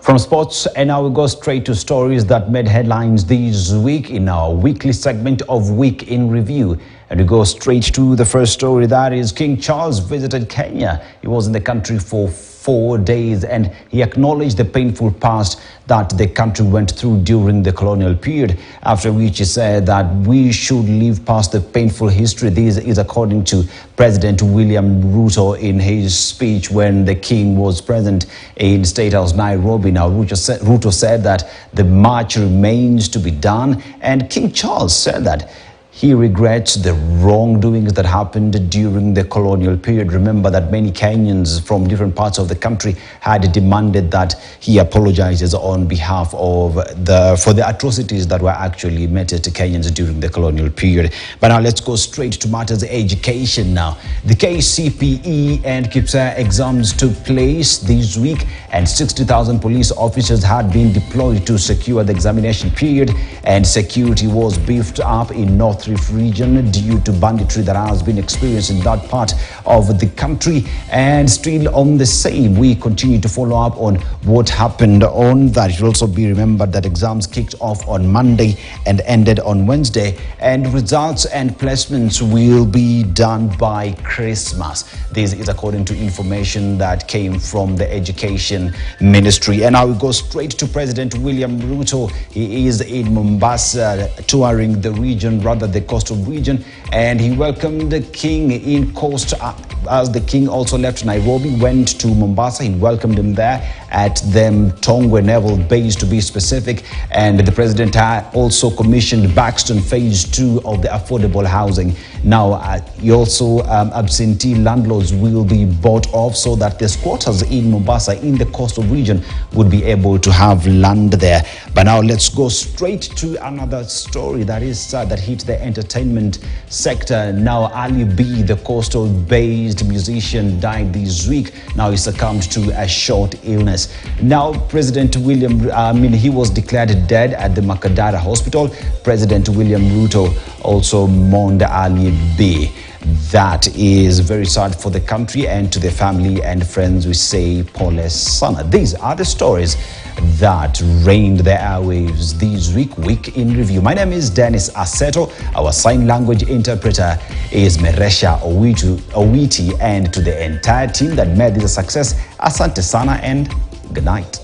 From sports, and now we go straight to stories that made headlines this week in our weekly segment of Week in Review. And we go straight to the first story, that is King Charles visited Kenya. He was in the country for 4 days and he acknowledged the painful past that the country went through during the colonial period, after which he said that we should leave past the painful history. This is according to President William Ruto in his speech when the king was present in State House, Nairobi. Now, Ruto said that the march remains to be done, and King Charles said that he regrets the wrongdoings that happened during the colonial period. Remember that many Kenyans from different parts of the country had demanded that he apologizes on behalf of for the atrocities that were actually meted to Kenyans during the colonial period. But now let's go straight to matters of education now. The KCPE and KCSE exams took place this week, and 60,000 police officers had been deployed to secure the examination period, and security was beefed up in North Rift region due to banditry that has been experienced in that part of the country. And still on the same, we continue to follow up on what happened on that. It will also be remembered that exams kicked off on Monday and ended on Wednesday, and results and placements will be done by Christmas. This is according to information that came from the Education Ministry. And now we go straight to President William Ruto. He is in Mombasa touring the region, rather the coastal region, and he welcomed the king in coast as the king also left Nairobi, went to Mombasa. He welcomed him there at the Tongwe Naval Base, to be specific, and the president also commissioned Baxton Phase 2 of the affordable housing. Now, he also absentee landlords will be bought off so that the squatters in Mombasa, in the coastal region, would be able to have land there. But now let's go straight to another story that is that hit the entertainment sector. Now, Ali B, the coastal-based musician, died this week. Now he succumbed to a short illness. Now, President William, he was declared dead at the Makadara Hospital. President William Ruto also mourned Ali B. That is very sad for the country, and to the family and friends we say pole sana. These are the stories that reigned the airwaves this week in review. My name is Dennis Aseto. Our sign language interpreter is Meresha Owiti, and to the entire team that made this a success, asante sana and good night.